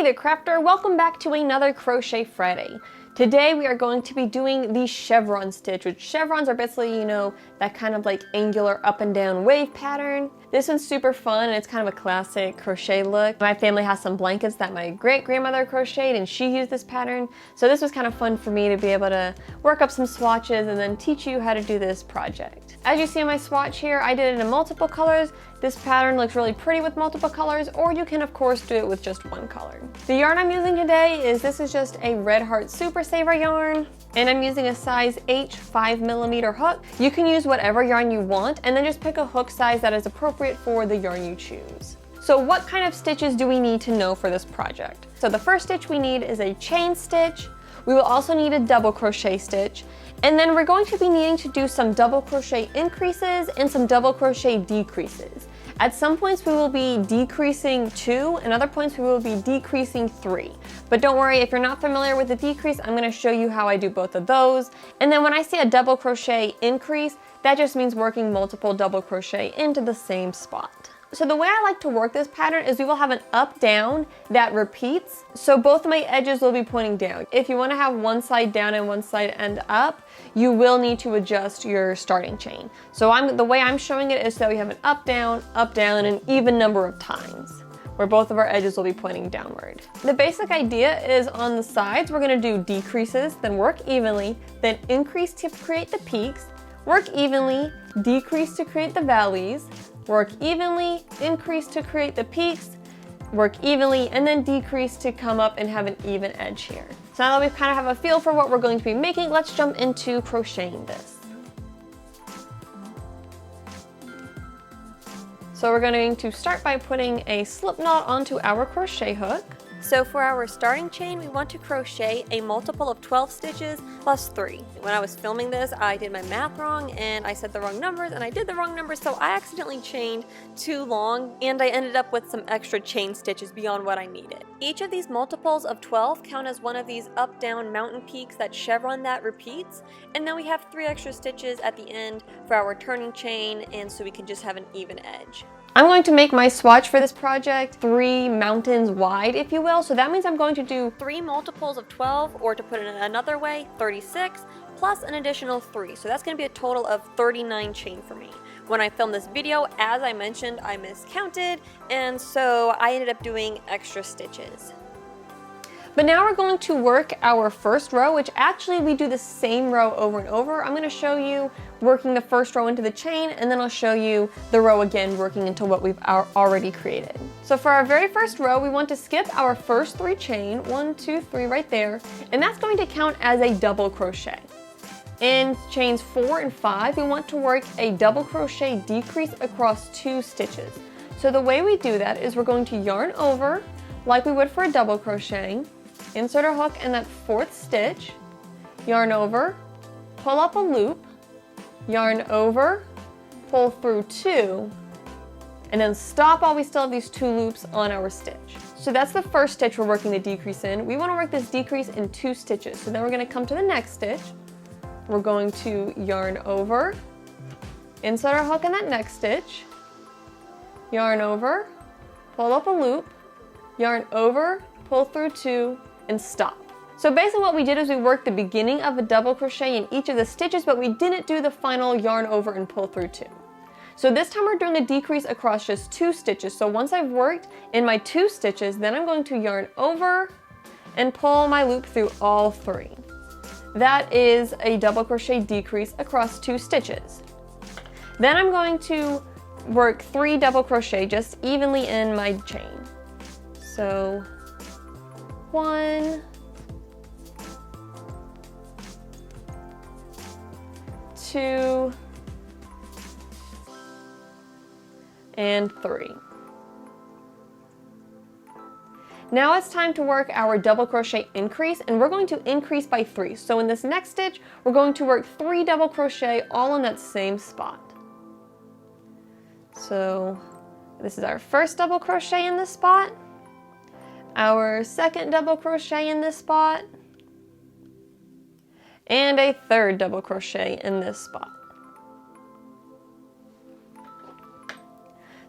there crafter, welcome back to another Crochet Friday. Today we are going to be doing the chevron stitch, which chevrons are basically, you know, that kind of like angular up and down wave pattern. This one's super fun and it's kind of a classic crochet look. My family has some blankets that my great-grandmother crocheted and she used this pattern. So this was kind of fun for me to be able to work up some swatches and then teach you how to do this project. As you see on my swatch here, I did it in multiple colors. This pattern looks really pretty with multiple colors, or you can of course do it with just one color. The yarn I'm using today is just a Red Heart Super Saver yarn, and I'm using a size H 5mm hook. You can use whatever yarn you want, and then just pick a hook size that is appropriate for the yarn you choose. So what kind of stitches do we need to know for this project? So the first stitch we need is a chain stitch. We will also need a double crochet stitch, and then we're going to be needing to do some double crochet increases and some double crochet decreases. At some points we will be decreasing 2, and other points we will be decreasing 3. But don't worry, if you're not familiar with the decrease, I'm going to show you how I do both of those. And then when I say a double crochet increase, that just means working multiple double crochet into the same spot. So the way I like to work this pattern is we will have an up-down that repeats, so both of my edges will be pointing down. If you want to have one side down and one side end up, you will need to adjust your starting chain. So the way I'm showing it is that we have an up-down, an even number of times, where both of our edges will be pointing downward. The basic idea is on the sides, we're going to do decreases, then work evenly, then increase to create the peaks, work evenly, decrease to create the valleys, work evenly, increase to create the peaks, work evenly, and then decrease to come up and have an even edge here. So now that we kind of have a feel for what we're going to be making, let's jump into crocheting this. So we're going to start by putting a slip knot onto our crochet hook. So for our starting chain, we want to crochet a multiple of 12 stitches plus 3. When I was filming this, I did my math wrong and I said the wrong numbers, and I did the wrong numbers, so I accidentally chained too long and I ended up with some extra chain stitches beyond what I needed. Each of these multiples of 12 count as one of these up-down mountain peaks that chevron that repeats, and then we have 3 extra stitches at the end for our turning chain, and so we can just have an even edge. I'm going to make my swatch for this project 3 mountains wide, if you will. So that means I'm going to do 3 multiples of 12, or to put it in another way, 36, plus an additional 3. So that's going to be a total of 39 chain for me. When I filmed this video, as I mentioned, I miscounted, and so I ended up doing extra stitches. But now we're going to work our first row, which actually we do the same row over and over. I'm going to show you working the first row into the chain, and then I'll show you the row again working into what we've already created. So for our very first row, we want to skip our first 3 chain, 1, 2, 3 right there, and that's going to count as a double crochet. In chains 4 and 5, we want to work a double crochet decrease across 2 stitches. So the way we do that is we're going to yarn over like we would for a double crochet, insert our hook in that 4th stitch, yarn over, pull up a loop, yarn over, pull through 2, and then stop while we still have these 2 loops on our stitch. So that's the first stitch we're working the decrease in. We want to work this decrease in 2 stitches. So then we're going to come to the next stitch. We're going to yarn over, insert our hook in that next stitch, yarn over, pull up a loop, yarn over, pull through 2, and stop. So basically what we did is we worked the beginning of a double crochet in each of the stitches, but we didn't do the final yarn over and pull through 2. So this time we're doing a decrease across just 2 stitches. So once I've worked in my 2 stitches, then I'm going to yarn over and pull my loop through all 3. That is a double crochet decrease across 2 stitches. Then I'm going to work 3 double crochet just evenly in my chain. So 1, 2, and 3. Now it's time to work our double crochet increase, and we're going to increase by 3. So in this next stitch, we're going to work 3 double crochet all in that same spot. So this is our first double crochet in this spot, our second double crochet in this spot, and a third double crochet in this spot.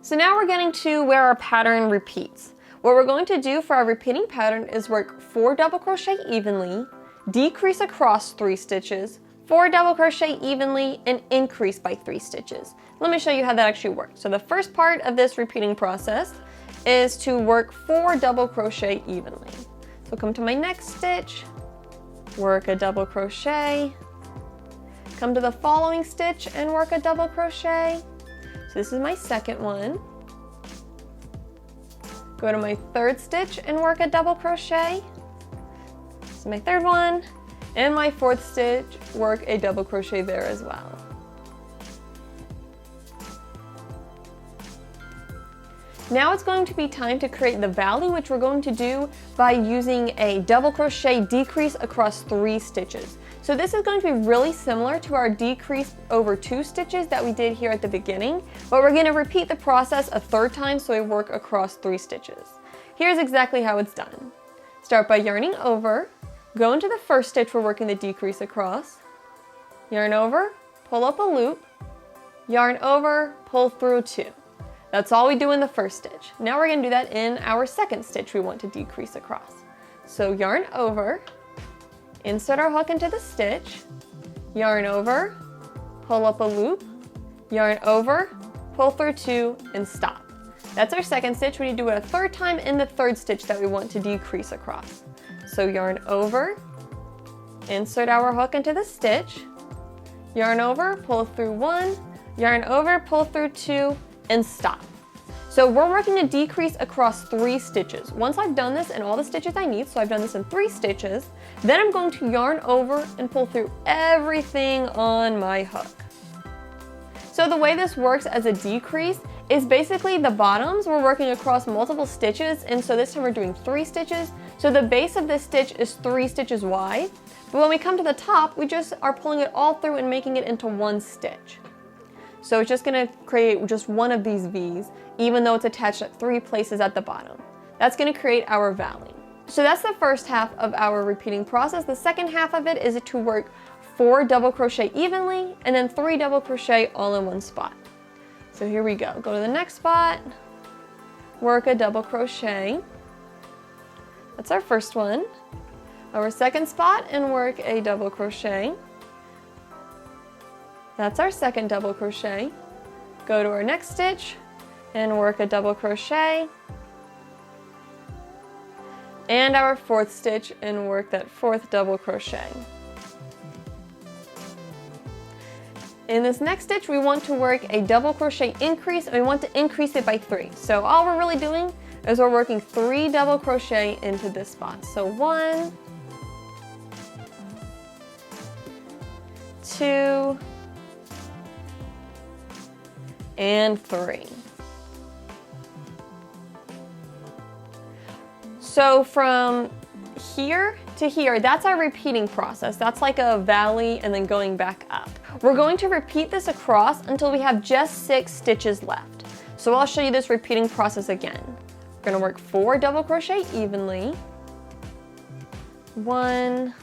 So now we're getting to where our pattern repeats. What we're going to do for our repeating pattern is work 4 double crochet evenly, decrease across 3 stitches, 4 double crochet evenly, and increase by 3 stitches. Let me show you how that actually works. So the first part of this repeating process is to work 4 double crochet evenly. So come to my next stitch, work a double crochet, come to the following stitch and work a double crochet. So this is my second one. Go to my third stitch and work a double crochet. This is my third one. And my fourth stitch, work a double crochet there as well. Now it's going to be time to create the valley, which we're going to do by using a double crochet decrease across 3 stitches. So this is going to be really similar to our decrease over 2 stitches that we did here at the beginning, but we're going to repeat the process a third time so we work across 3 stitches. Here's exactly how it's done. Start by yarning over, go into the first stitch we're working the decrease across, yarn over, pull up a loop, yarn over, pull through 2. That's all we do in the first stitch. Now we're going to do that in our second stitch we want to decrease across. So yarn over, insert our hook into the stitch, yarn over, pull up a loop, yarn over, pull through 2, and stop. That's our second stitch. We need to do it a third time in the third stitch that we want to decrease across. So yarn over, insert our hook into the stitch, yarn over, pull through 1, yarn over, pull through 2, and stop. So we're working a decrease across 3 stitches. Once I've done this in all the stitches I need, so I've done this in 3 stitches, then I'm going to yarn over and pull through everything on my hook. So the way this works as a decrease is basically the bottoms we're working across multiple stitches, and so this time we're doing 3 stitches. So the base of this stitch is 3 stitches wide, but when we come to the top, we just are pulling it all through and making it into 1 stitch. So it's just going to create just one of these V's, even though it's attached at 3 places at the bottom. That's going to create our valley. So that's the first half of our repeating process. The second half of it is to work 4 double crochet evenly and then 3 double crochet all in one spot. So here we go. Go to the next spot, work a double crochet. That's our first one. Our second spot and work a double crochet. That's our second double crochet. Go to our next stitch and work a double crochet. And our fourth stitch and work that 4th double crochet. In this next stitch, we want to work a double crochet increase, and we want to increase it by 3. So all we're really doing is we're working 3 double crochet into this spot. So 1, 2, and 3. So from here to here, that's our repeating process. That's like a valley and then going back up. We're going to repeat this across until we have just 6 stitches left. So I'll show you this repeating process again. We're going to work 4 double crochet evenly. 1,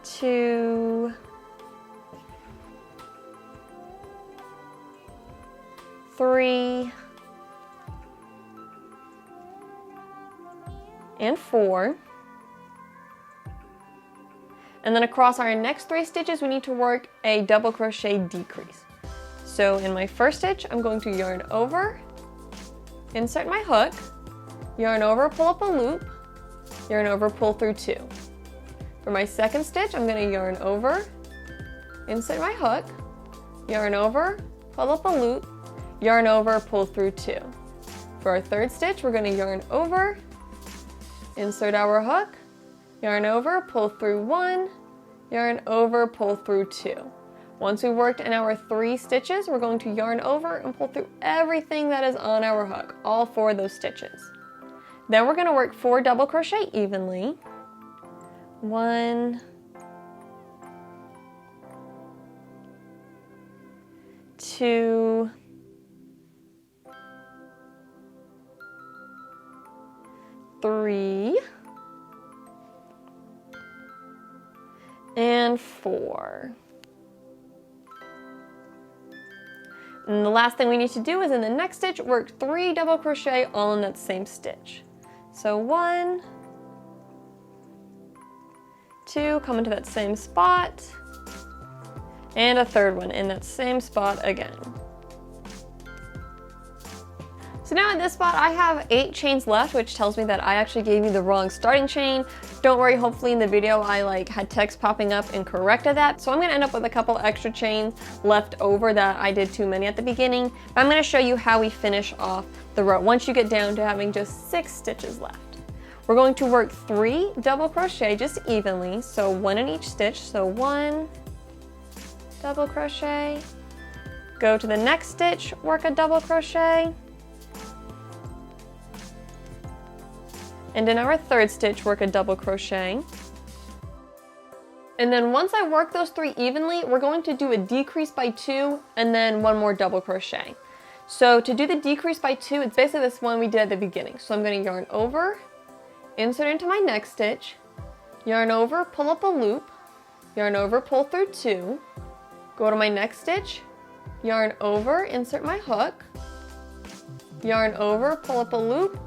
2, 3, and 4. And then across our next 3 stitches, we need to work a double crochet decrease. So in my first stitch, I'm going to yarn over, insert my hook, yarn over, pull up a loop, yarn over, pull through 2. For my second stitch, I'm going to yarn over, insert my hook, yarn over, pull up a loop, yarn over, pull through 2. For our third stitch, we're going to yarn over, insert our hook, yarn over, pull through 1, yarn over, pull through 2. Once we've worked in our 3 stitches, we're going to yarn over and pull through everything that is on our hook, all 4 of those stitches. Then we're going to work 4 double crochet evenly. 1, 2, 3, and 4. And the last thing we need to do is in the next stitch, work 3 double crochet all in that same stitch. So 1, 2, come into that same spot, and a third one in that same spot again. So now at this spot I have 8 chains left, which tells me that I actually gave you the wrong starting chain. Don't worry, hopefully in the video I had text popping up and corrected that. So I'm gonna end up with a couple extra chains left over that I did too many at the beginning. But I'm gonna show you how we finish off the row once you get down to having just 6 stitches left. We're going to work 3 double crochet just evenly, so 1 in each stitch. So 1 double crochet, go to the next stitch, work a double crochet, and in our third stitch, work a double crochet. And then once I work those 3 evenly, we're going to do a decrease by 2 and then 1 more double crochet. So to do the decrease by 2, it's basically this one we did at the beginning. So I'm going to yarn over, insert into my next stitch, yarn over, pull up a loop, yarn over, pull through 2, go to my next stitch, yarn over, insert my hook, yarn over, pull up a loop,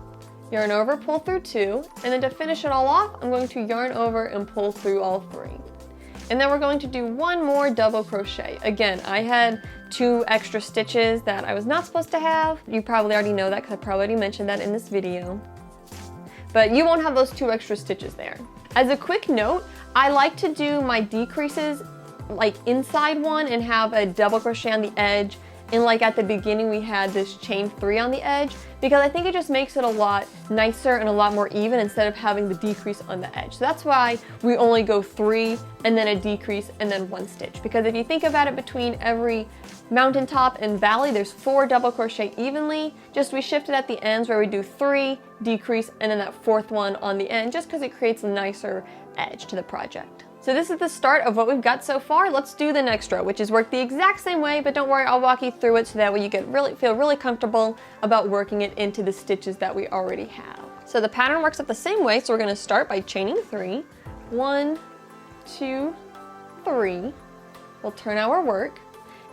yarn over, pull through 2, and then to finish it all off, I'm going to yarn over and pull through all 3. And then we're going to do 1 more double crochet. Again, I had 2 extra stitches that I was not supposed to have. You probably already know that because I probably already mentioned that in this video. But you won't have those 2 extra stitches there. As a quick note, I like to do my decreases like inside one and have a double crochet on the edge. And like at the beginning we had this chain 3 on the edge because I think it just makes it a lot nicer and a lot more even instead of having the decrease on the edge. So that's why we only go 3 and then a decrease and then 1 stitch. Because if you think about it, between every mountaintop and valley there's 4 double crochet evenly. Just we shift it at the ends where we do 3, decrease, and then that 4th one on the end just because it creates a nicer edge to the project. So this is the start of what we've got so far. Let's do the next row, which is work the exact same way, but don't worry, I'll walk you through it so that way you feel really comfortable about working it into the stitches that we already have. So the pattern works up the same way, so we're gonna start by chaining 3. 1, 2, 3. We'll turn our work.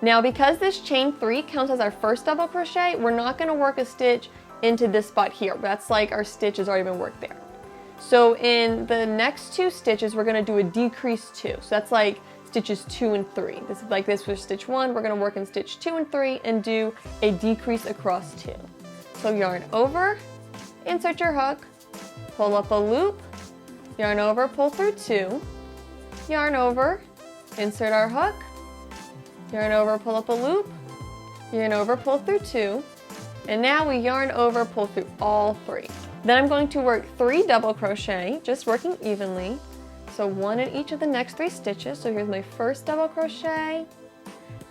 Now because this chain 3 counts as our first double crochet, we're not gonna work a stitch into this spot here. That's like our stitch has already been worked there. So in the next 2 stitches, we're gonna do a decrease 2. So that's like stitches 2 and 3. This is like this for stitch 1. We're gonna work in stitch 2 and 3 and do a decrease across 2. So yarn over, insert your hook, pull up a loop, yarn over, pull through 2, yarn over, insert our hook, yarn over, pull up a loop, yarn over, pull through 2, and now we yarn over, pull through all 3. Then I'm going to work 3 double crochet, just working evenly. So 1 in each of the next 3 stitches. So here's my first double crochet,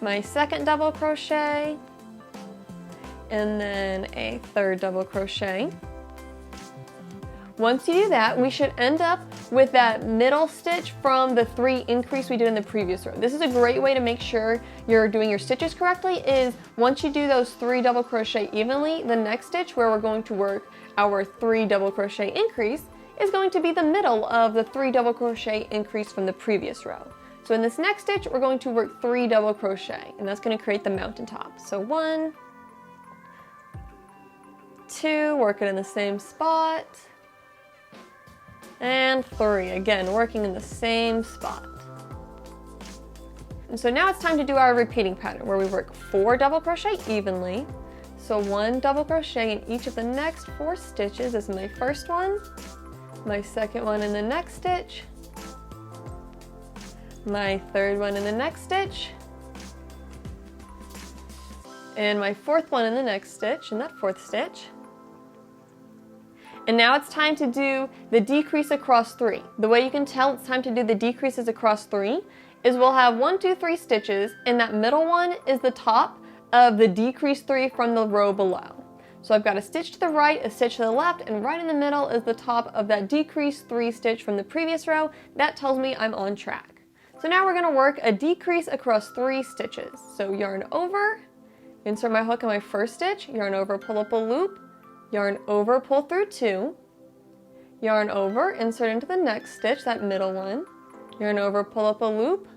my second double crochet, and then a third double crochet. Once you do that, we should end up with that middle stitch from the 3 increase we did in the previous row. This is a great way to make sure you're doing your stitches correctly, is once you do those 3 double crochet evenly, the next stitch where we're going to work our 3 double crochet increase is going to be the middle of the 3 double crochet increase from the previous row. So in this next stitch, we're going to work 3 double crochet, and that's going to create the mountaintop. So 1, 2, work it in the same spot, and 3, again, working in the same spot. And so now it's time to do our repeating pattern where we work 4 double crochet evenly. So 1 double crochet in each of the next 4 stitches. This is my first one, my second one in the next stitch, my third one in the next stitch, and my 4th one in the next stitch, in that 4th stitch. And now it's time to do the decrease across 3. The way you can tell it's time to do the decreases across 3 is we'll have 1, 2, 3 stitches, and that middle one is the top of the decrease 3 from the row below. So I've got a stitch to the right, a stitch to the left, and right in the middle is the top of that decrease 3 stitch from the previous row. That tells me I'm on track. So now we're going to work a decrease across 3 stitches. So yarn over, insert my hook in my first stitch, yarn over, pull up a loop, yarn over, pull through 2, yarn over, insert into the next stitch, that middle one, yarn over, pull up a loop,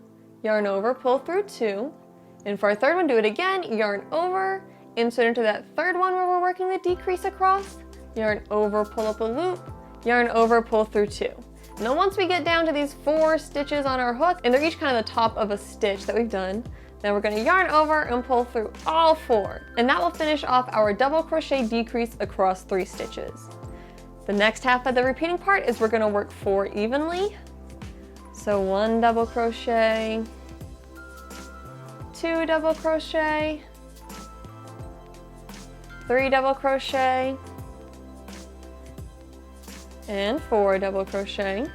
yarn over, pull through 2, And for our third one, do it again, yarn over, insert into that third one where we're working the decrease across, yarn over, pull up a loop, yarn over, pull through 2. Now once we get down to these 4 stitches on our hook, and they're each kind of the top of a stitch that we've done, then we're going to yarn over and pull through all 4. And that will finish off our double crochet decrease across 3 stitches. The next half of the repeating part is we're going to work 4 evenly. So 1 double crochet, 2 double crochet, 3 double crochet, and 4 double crochet.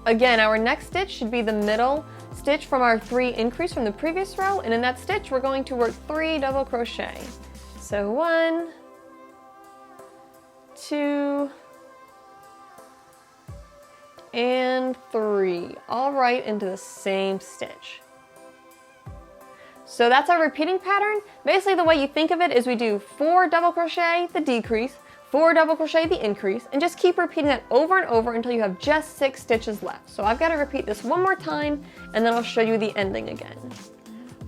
Again, our next stitch should be the middle stitch from our 3 increase from the previous row, and in that stitch we're going to work 3 double crochet. So 1, 2, and 3, all right into the same stitch. So that's our repeating pattern. Basically the way you think of it is we do 4 double crochet, the decrease, 4 double crochet, the increase, and just keep repeating that over and over until you have just 6 stitches left. So I've got to repeat this one more time and then I'll show you the ending again.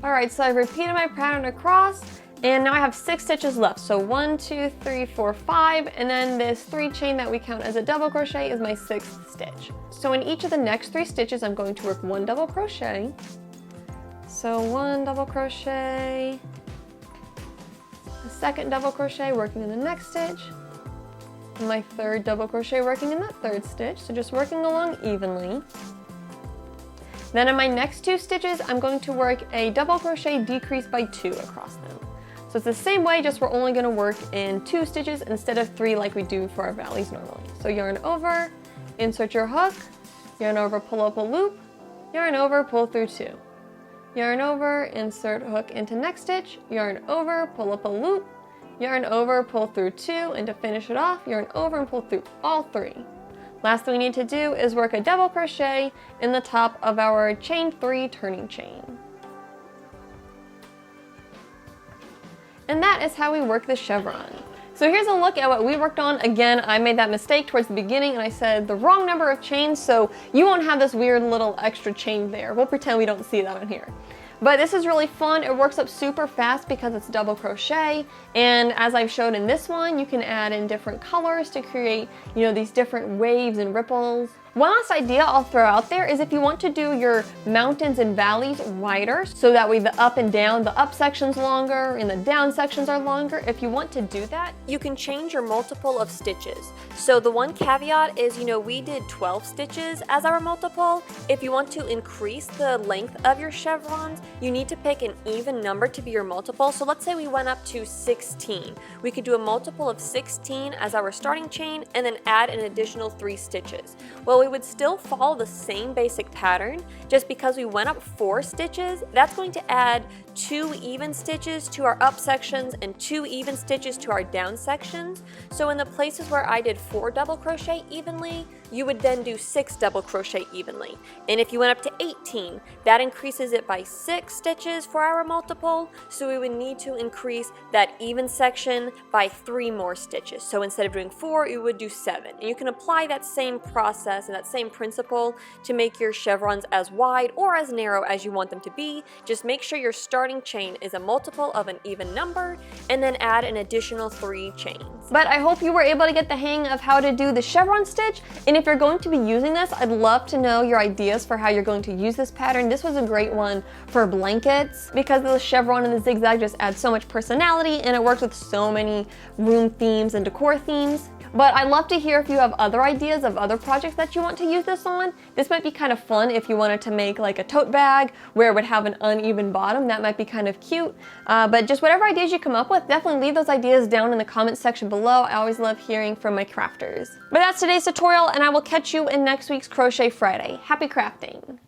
Alright, so I've repeated my pattern across and now I have 6 stitches left. So 1, 2, 3, 4, 5, and then this 3 chain that we count as a double crochet is my 6th stitch. So in each of the next 3 stitches I'm going to work 1 double crochet. So 1 double crochet, a 2nd double crochet working in the next stitch, and my 3rd double crochet working in that 3rd stitch, so just working along evenly. Then in my next 2 stitches, I'm going to work a double crochet decrease by 2 across them. So it's the same way, just we're only going to work in 2 stitches instead of 3 like we do for our valleys normally. So yarn over, insert your hook, yarn over, pull up a loop, yarn over, pull through 2. Yarn over, insert hook into next stitch, yarn over, pull up a loop, yarn over, pull through 2, and to finish it off, yarn over and pull through all 3. Last thing we need to do is work a double crochet in the top of our chain 3 turning chain. And that is how we work the chevron. So here's a look at what we worked on. Again, I made that mistake towards the beginning and I said the wrong number of chains, so you won't have this weird little extra chain there. We'll pretend we don't see that on here. But this is really fun. It works up super fast because it's double crochet, and as I've showed in this one, you can add in different colors to create, you know, these different waves and ripples. One last idea I'll throw out there is if you want to do your mountains and valleys wider, so that way the up and down, the up section's longer and the down sections are longer, if you want to do that, you can change your multiple of stitches. So the one caveat is, you know, we did 12 stitches as our multiple. If you want to increase the length of your chevrons, you need to pick an even number to be your multiple. So let's say we went up to 16. We could do a multiple of 16 as our starting chain and then add an additional 3 stitches. Well, we would still follow the same basic pattern, just because we went up 4 stitches, that's going to add 2 even stitches to our up sections and 2 even stitches to our down sections. So in the places where I did 4 double crochet evenly, you would then do 6 double crochet evenly. And if you went up to 18, that increases it by 6 stitches for our multiple, so we would need to increase that even section by 3 more stitches. So instead of doing 4, you would do 7. And you can apply that same process and that same principle to make your chevrons as wide or as narrow as you want them to be. Just make sure your starting chain is a multiple of an even number, and then add an additional 3 chains. But I hope you were able to get the hang of how to do the chevron stitch, and if you're going to be using this, I'd love to know your ideas for how you're going to use this pattern. This was a great one for blankets because the chevron and the zigzag just add so much personality, and it works with so many room themes and decor themes. But I'd love to hear if you have other ideas of other projects that you want to use this on. This might be kind of fun if you wanted to make like a tote bag where it would have an uneven bottom. That might be kind of cute. But just whatever ideas you come up with, definitely leave those ideas down in the comment section below. I always love hearing from my crafters. But that's today's tutorial, and I will catch you in next week's Crochet Friday. Happy crafting!